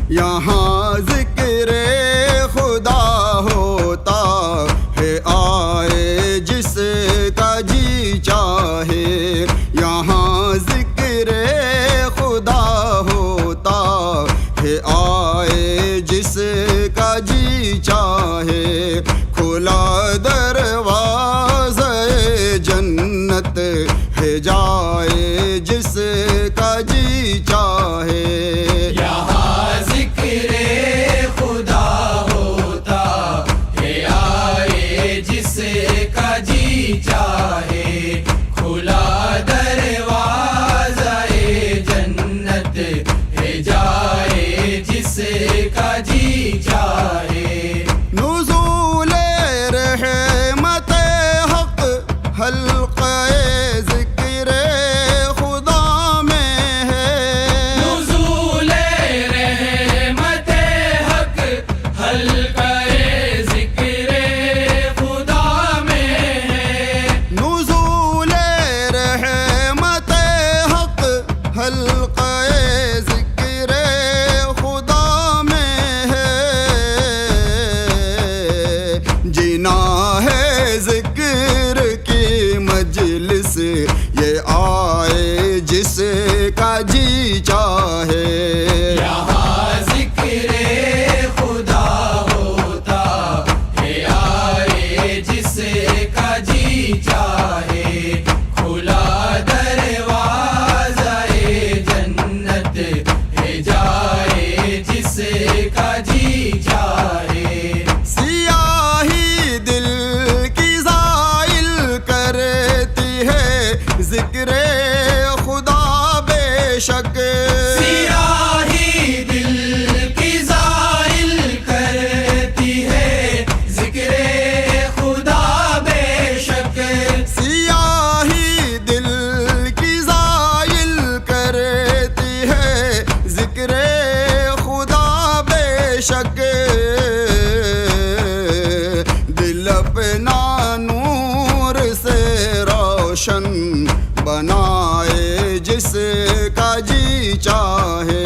یہاں ذکر خدا ہوتا ہے آئے جس کا جی چاہے، یہاں ذکر خدا ہوتا ہے آئے جس کا جی چاہے، کھلا دروازہ جنت ہے جائے جس کا جی چاہے۔ یہاں ذکر خدا ہوتا ہے آئے جس کا جی چاہے، کھلا دروازہ جنت ہے جائے جس کا جی چاہے۔ نزول رحمت حق حلقہ ذکر خدا میں ہے، نزول رحمت حق حلقہ ذکر خدا میں ہے، نزول رحمت حق حلقہ ذکر خدا میں ہے، جینا ہے ذکر کی مجلس یہ آئے جس کا جی چاہے۔ یہاں ذکر خدا ہوتا ہے آئے جس کا جی چاہے، کھلا دروازہ جنت ہے جائے جس کا جی چاہے۔ سیاہی دل کی زائل کرتی ہے ذکر خدا بے شک، سیاہی دل کی زائل کرتی ہے ذکر خدا بے شک، سیاہی دل کی زائل کرتی ہے ذکر خدا بے شک، دل اپنا نور سے روشن بنائے جس کا جی چاہے۔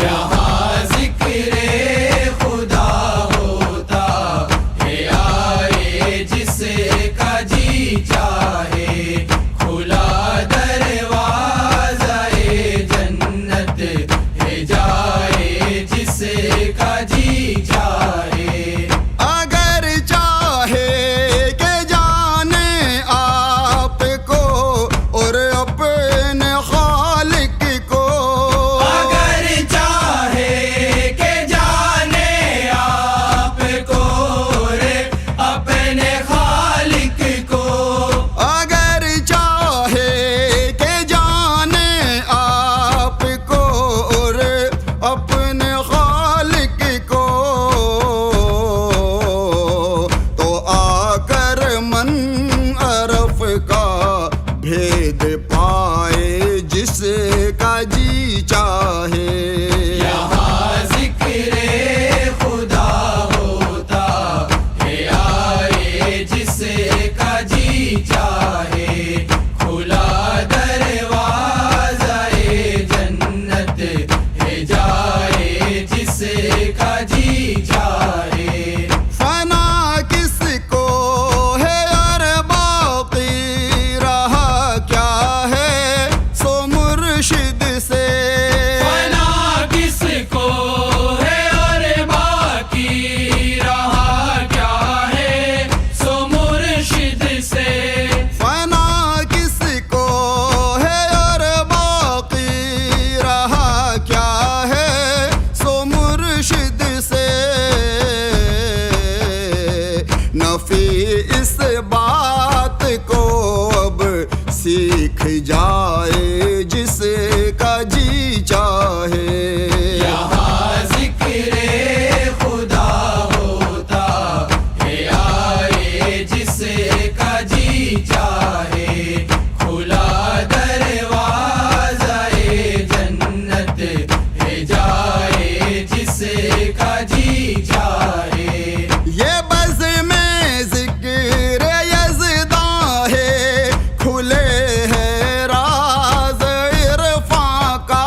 یہاں ذکر خدا ہوتا ہے آئے جس کا جی چاہے، کھلا دروازہ جنت ہے جائے جس کا جی چاہے۔ اگر چاہے کہ جانے آپ کو اور اپنے خالق کو، اگر چاہے کہ جانے آپ کو اور اپنے خالق کو، اگر چاہے کہ جانے آپ کو اور اپنے خالق کو، تو آ کر منعرف کا بھید پائے جس کا جی چاہے۔ یہاں ذکر خدا ہوتا ہے آئے جس کا جی چاہے، کھلا دروازہ جنت ہے جائے جس کا جی چاہے۔ فنا کس کو ہے اور باقی رہا کیا ہے سو مرشد سے، فنا کس کو ہے اور باقی رہا کیا ہے سو مرشد سے، فنا کس کو ہے اور باقی رہا کیا ہے سو مرشد سے، نفی اس بات کو اب سیکھ جائے جس کا جی چاہے۔ یہاں ذکر خدا ہوتا ہے آئے جس کا جی چاہے، کھلا دروازہ جنت ہے جائے جس کا جی چاہے۔ یہ بز میں ذکر یزداں ہے، کھلے ہے راز عرفاں کا،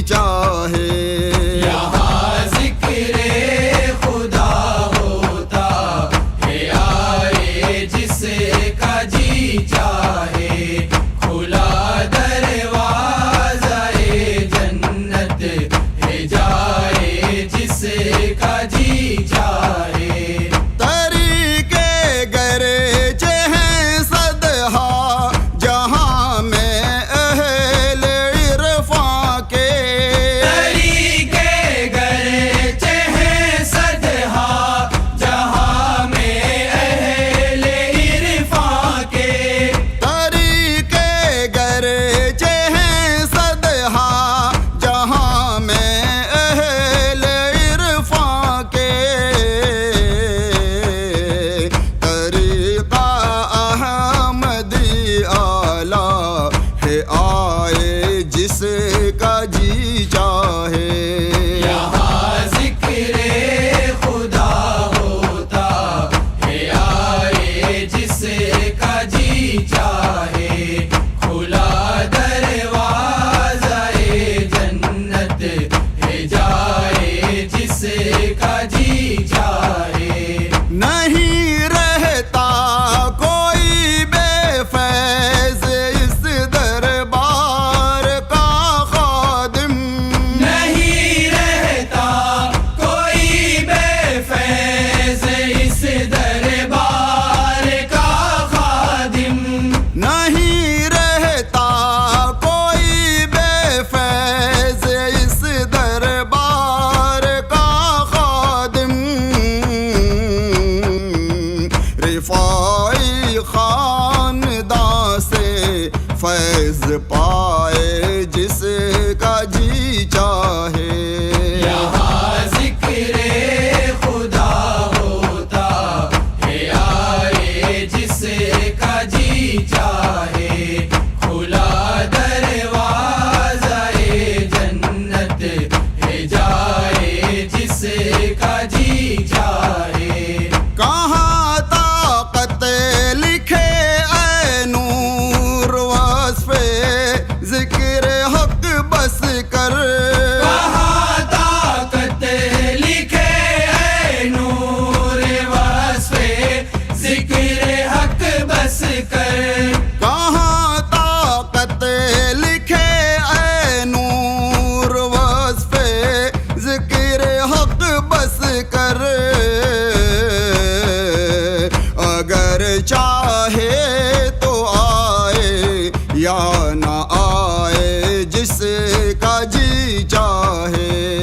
چاہے. یہاں ذکر خدا ہوتا ہے آئے جس کا جی چاہے کھلا دروازہ جنت ہے جائے جس کا جی چاہے. طریقے گرچہ ہیں صدہا جہاں میں اہل عرفاں کے. طریقے گرچہ ہیں صدہا جہاں میں اہل عرفاں کے. طریقے گرچہ ہیں صدہا جہاں میں اہل عرفاں کے. طریقہ احمدی اعلیٰ ہے آئے جس کا جی چاہے. یہاں ذکر خدا ہوتا ہے آئے جس کا جی چاہے کھلا دروازہ جنت ہے جائے جس کا جی چاہے. نہیں رہتا کوئی بے فیض اس دربار کا خادم. نہیں رہتا کوئی بے فیض اس دربار کا خادم. نہیں رہتا کوئی بے فیض اس دربار کا خادم. رفاعی خاندان سے فیض پائے جس کا جی چاہے. یہاں ذکر خدا ہوتا ہے آئے جس کا جی چاہے کھلا دروازہ جنت ہے جائے جس کا جی چاہے. کہاں طاقت لکھے اے نور وصف ذکر حق بس کر. کہاں طاقت لکھے اے نور وصف ذکر حق بس کر. کہاں طاقت لکھے اے نور وصف ذکر حق بس کر. اگر چاہے تو آئے یا نہ آئے جس کا جی چاہے.